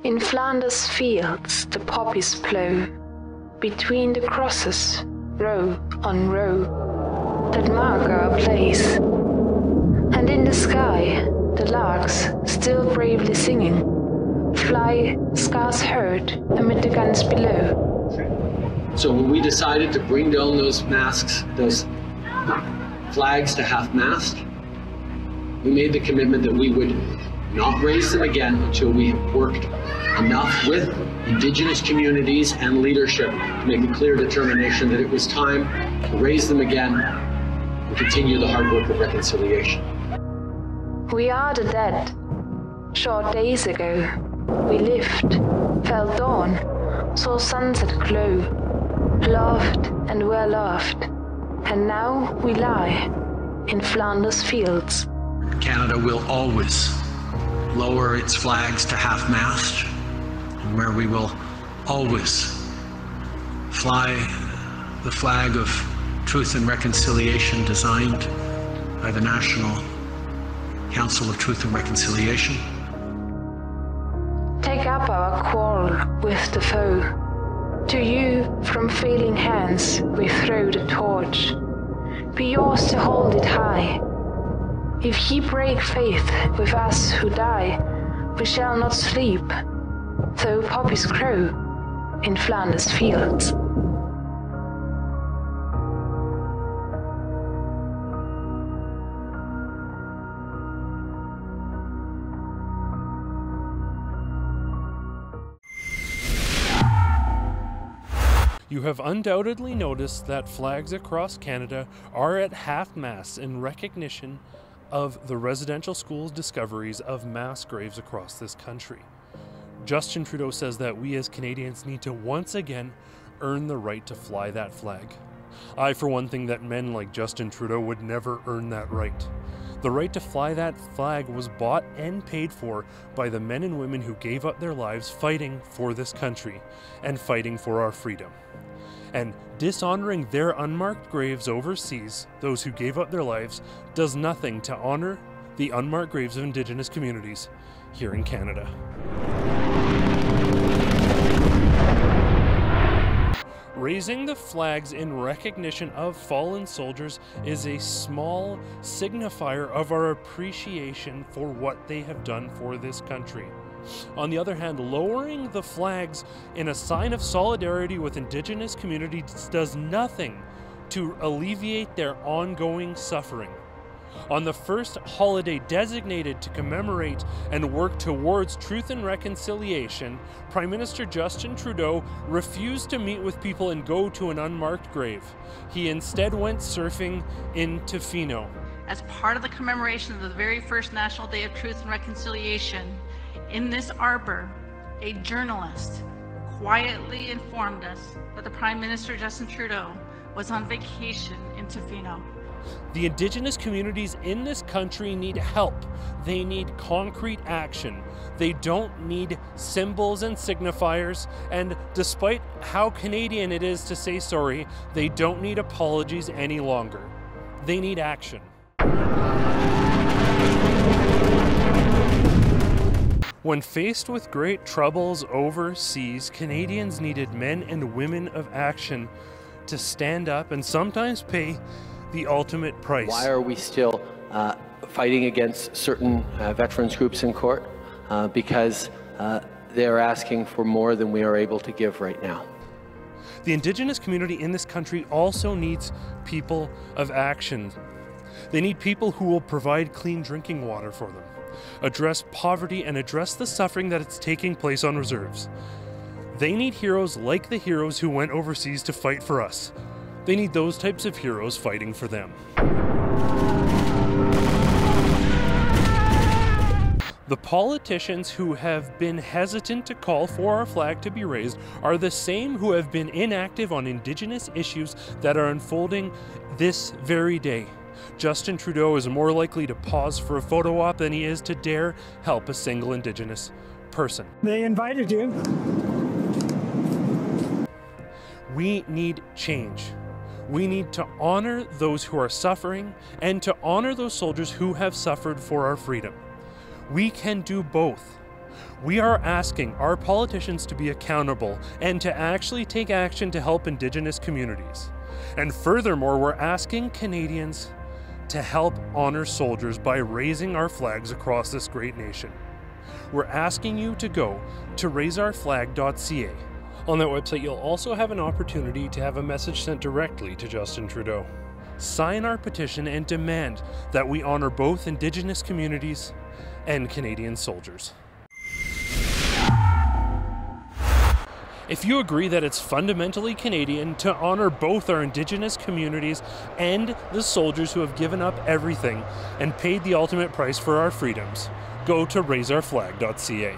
In Flanders fields the poppies blow, between the crosses, row on row, that mark our place. And in the sky, the larks, still bravely singing, fly scarce heard amid the guns below. So when we decided to bring down those masks, those flags to half-mast, we made the commitment that we would not raise them again until we have worked enough with Indigenous communities and leadership to make a clear determination that it was time to raise them again and continue the hard work of reconciliation. We are the dead. Short days ago, we lived, felt dawn, saw sunset glow, loved and were loved, and now we lie in Flanders fields. Canada will always lower its flags to half-mast, and where we will always fly the flag of truth and reconciliation designed by the National Council of Truth and Reconciliation. Take up our quarrel with the foe. To you from failing hands we throw the torch. Be yours to hold it high. If ye break faith with us who die, we shall not sleep, though poppies crow in Flanders fields. You have undoubtedly noticed that flags across Canada are at half-mast in recognition of the residential school's discoveries of mass graves across this country. Justin Trudeau says that we as Canadians need to once again earn the right to fly that flag. I, for one, think that men like Justin Trudeau would never earn that right. The right to fly that flag was bought and paid for by the men and women who gave up their lives fighting for this country and fighting for our freedom. And dishonoring their unmarked graves overseas, those who gave up their lives, does nothing to honor the unmarked graves of Indigenous communities here in Canada. Raising the flags in recognition of fallen soldiers is a small signifier of our appreciation for what they have done for this country. On the other hand, lowering the flags in a sign of solidarity with Indigenous communities does nothing to alleviate their ongoing suffering. On the first holiday designated to commemorate and work towards truth and reconciliation, Prime Minister Justin Trudeau refused to meet with people and go to an unmarked grave. He instead went surfing in Tofino. As part of the commemoration of the very first National Day of Truth and Reconciliation, in this arbor, a journalist quietly informed us that the Prime Minister Justin Trudeau was on vacation in Tofino. The Indigenous communities in this country need help. They need concrete action. They don't need symbols and signifiers, and despite how Canadian it is to say sorry, they don't need apologies any longer. They need action. When faced with great troubles overseas, Canadians needed men and women of action to stand up and sometimes pay the ultimate price. Why are we still fighting against certain veterans groups in court? Because they're asking for more than we are able to give right now. The Indigenous community in this country also needs people of action. They need people who will provide clean drinking water for them, address poverty, and address the suffering that is taking place on reserves. They need heroes like the heroes who went overseas to fight for us. They need those types of heroes fighting for them. The politicians who have been hesitant to call for our flag to be raised are the same who have been inactive on Indigenous issues that are unfolding this very day. Justin Trudeau is more likely to pause for a photo op than he is to dare help a single Indigenous person. They invited you. We need change. We need to honor those who are suffering and to honor those soldiers who have suffered for our freedom. We can do both. We are asking our politicians to be accountable and to actually take action to help Indigenous communities. And furthermore, we're asking Canadians to help honor soldiers by raising our flags across this great nation. We're asking you to go to raiseourflag.ca. On that website, you'll also have an opportunity to have a message sent directly to Justin Trudeau. Sign our petition and demand that we honor both Indigenous communities and Canadian soldiers. If you agree that it's fundamentally Canadian to honor both our Indigenous communities and the soldiers who have given up everything and paid the ultimate price for our freedoms, go to raiseourflag.ca.